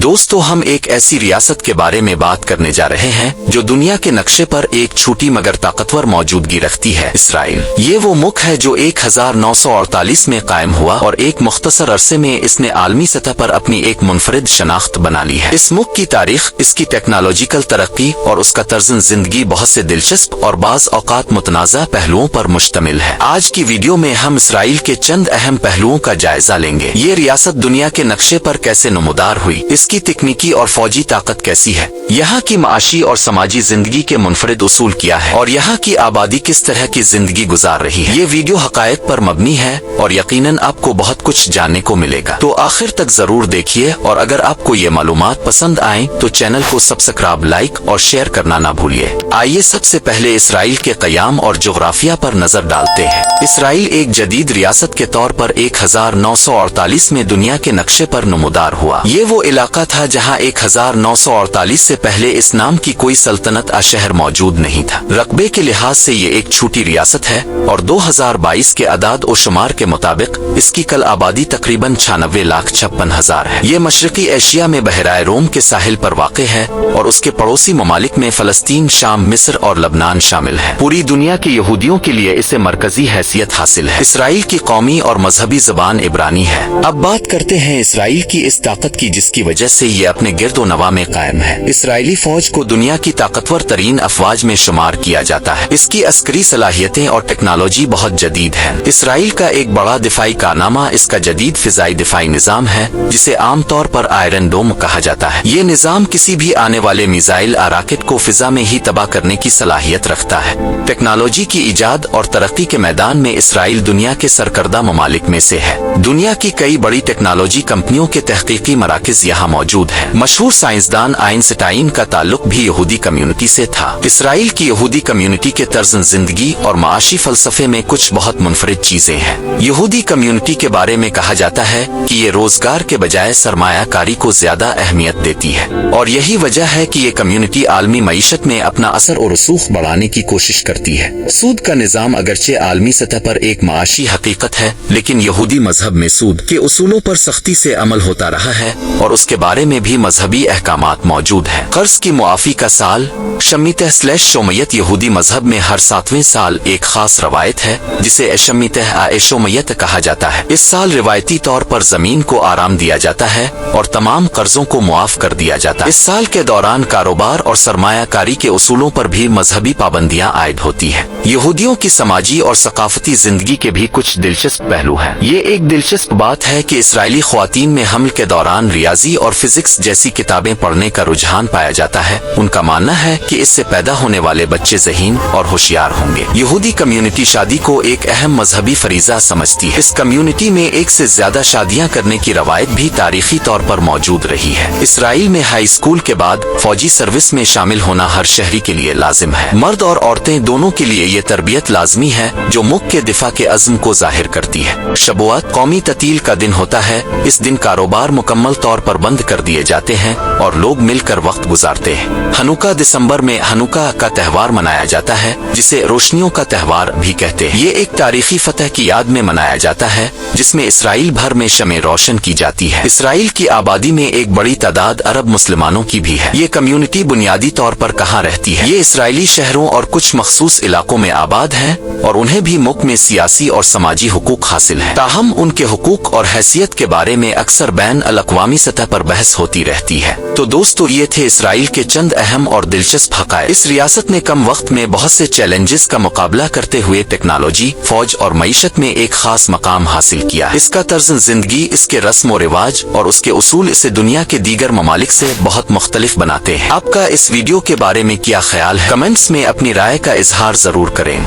दोस्तों हम एक ऐसी रियासत के बारे में बात करने जा रहे हैं जो दुनिया के नक्शे पर एक छोटी मगर ताकतवर मौजूदगी रखती है, इसराइल। ये वो मुल्क है जो 1948 में कायम हुआ और एक मुख्तसर अरसे में इसने आलमी सतह पर अपनी एक मुनफरिद शनाख्त बना ली है। इस मुल्क की तारीख, इसकी टेक्नोलॉजिकल तरक्की और उसका तर्ज़ जिंदगी बहुत से दिलचस्प और बाज़ औक़ात मुतनाज़ा पहलुओं पर मुश्तमिल है। आज की वीडियो में हम इसराइल के चंद अहम पहलुओं का जायजा लेंगे। ये रियासत दुनिया के नक्शे पर कैसे नुमार हुई, इसकी तकनीकी और फौजी ताकत कैसी है, यहाँ की माशी और समाजी जिंदगी के मुनफरिद उसूल क्या है और यहाँ की आबादी किस तरह की जिंदगी गुजार रही है। ये वीडियो हकायक पर मबनी है और यकीनन आपको बहुत कुछ जानने को मिलेगा, तो आखिर तक जरूर देखिए। और अगर आपको ये मालूमात पसंद आए तो चैनल को सब्सक्राइब, लाइक और शेयर करना ना भूलिए। आइए सबसे पहले इसराइल के क़याम और जोग्राफिया पर नजर डालते हैं। इसराइल एक जदीद रियासत के तौर पर 1948 में दुनिया के नक्शे पर नुमार हुआ। ये वो इलाका था जहाँ 1948 से पहले इस नाम की कोई सल्तनत शहर मौजूद नहीं था। रकबे के लिहाज से ये एक छोटी रियासत है और 2022 के अदाद और शुमार के मुताबिक इसकी कल आबादी तकरीबन 96,56,000 है। ये मशरकी एशिया में बहराए रोम के साहिल पर वाक़ है और उसके पड़ोसी ममालिक में फलस्तीन, शाम, मिस्र और लबनान शामिल है। पूरी दुनिया के यहूदियों के लिए इसे मरकजी हैसियत हासिल है। इसराइल की कौमी और मजहबी ज़बान इब्रानी है। अब बात करते हैं इसराइल की इस ताकत की जिसकी वजह से ये अपने गिरदो नवा में कायम है। इसराइली फौज को दुनिया की ताकतवर तरीन अफवाज में शुमार किया जाता है। इसकी अस्करी सलाहियतें और टेक्नोलॉजी बहुत जदीद है। इसराइल का एक बड़ा दिफाई कारनामा इसका जदीद फिजाई दिफाई निज़ाम है, जिसे आमतौर पर आयरन डोम कहा जाता है। ये निज़ाम किसी भी आने वाले मिसाइल रॉकेट को फिजा में ही तबाह करने की सलाहियत रखता है। टेक्नोलॉजी की इजाद और तरक्की के मैदान में इसराइल दुनिया के सरकर्दा ममालिक में से है। दुनिया की कई बड़ी टेक्नोलॉजी कंपनियों के तहकीकी मराकज़ यहाँ मौजूद है। मशहूर साइंसदान आइंस्टाइन का ताल्लुक भी यहूदी कम्युनिटी से था। इसराइल की यहूदी कम्युनिटी के तर्ज जिंदगी और माशी फलसफे में कुछ बहुत मुनफरिद चीजें हैं। यहूदी कम्युनिटी के बारे में कहा जाता है कि ये रोजगार के बजाय सरमायाकारी को ज्यादा अहमियत देती है और यही वजह है कि ये कम्युनिटी आलमी मईशत में अपना असर और रसूख बढ़ाने की कोशिश करती है। सूद का निज़ाम अगरचे आलमी सतह पर एक माशी हकीकत है, लेकिन यहूदी मजहब में सूद के उसूलों पर सख्ती से अमल होता रहा है और उसके बारे में भी मजहबी अहकामात मौजूद है। कर्ज की मुआफी का साल शमीतह/शोमयत यहूदी मजहब में हर 7वें साल एक खास रवायत है जिसे शमीतह/शोमयत कहा जाता है। इस साल रिवायती तौर पर जमीन को आराम दिया जाता है और तमाम कर्जों को मुआफ कर दिया जाता है। इस साल के दौरान कारोबार और सरमायाकारी के उसूलों पर भी मजहबी पाबंदियां आयद होती है। यहूदियों की समाजी और सकाफती जिंदगी के भी कुछ दिलचस्प पहलू हैं। ये एक दिलचस्प बात है कि इसराइली ख्वातीन में हमल के दौरान रियाजी और फिजिक्स जैसी किताबें पढ़ने का रुझान पाया जाता है। उनका मानना है कि इससे पैदा होने वाले बच्चे ज़हीन और होशियार होंगे। यहूदी कम्युनिटी शादी को एक अहम मजहबी फरीजा समझती है। इस कम्युनिटी में एक से ज्यादा शादियां करने की रवायत भी तारीखी तौर पर मौजूद रही है। इसराइल में हाई स्कूल के बाद फौजी सर्विस में शामिल होना हर शहरी के लिए लाजिम है। मर्द और औरतें दोनों के लिए ये तरबियत लाजमी है जो मुल्क के दिफा के अज़्म को जाहिर करती है। शबुआत कौमी ततील का दिन होता है। इस दिन कारोबार मुकम्मल तौर पर बंद कर दिए जाते हैं और लोग मिलकर वक्त गुजारते हैं। हनुका दिसंबर में हनुका का त्यौहार मनाया जाता है जिसे रोशनियों का त्यौहार भी कहते हैं। ये एक तारीखी फतह की याद में मनाया जाता है जिसमें इसराइल भर में शमें रोशन की जाती है। इसराइल की आबादी में एक बड़ी तादाद अरब मुसलमानों की भी है। ये कम्युनिटी बुनियादी तौर पर कहाँ रहती है? ये इसराइली शहरों और कुछ मखसूस इलाकों में आबाद है और उन्हें भी मुल्क में सियासी और समाजी हुकूक हासिल है। ताहम उनके हुकूक और हैसियत के बारे में अक्सर बैन अल-अक़वामी सतह पर बहस होती रहती है। तो दोस्तों ये थे इसराइल के चंद अहम और दिलचस्प हक़ाइक़। इस रियासत ने कम वक्त में बहुत से चैलेंजेस का मुकाबला करते हुए टेक्नोलॉजी, फौज और मईशत में एक खास मकाम हासिल किया। इसका तर्ज जिंदगी, इसके रस्म और रिवाज और उसके उसूल इसे दुनिया के दीगर ममालिक से बहुत मुख्तलिफ बनाते हैं। आपका इस वीडियो के बारे में क्या ख्याल है? कमेंट्स में अपनी राय का इजहार जरूर करें।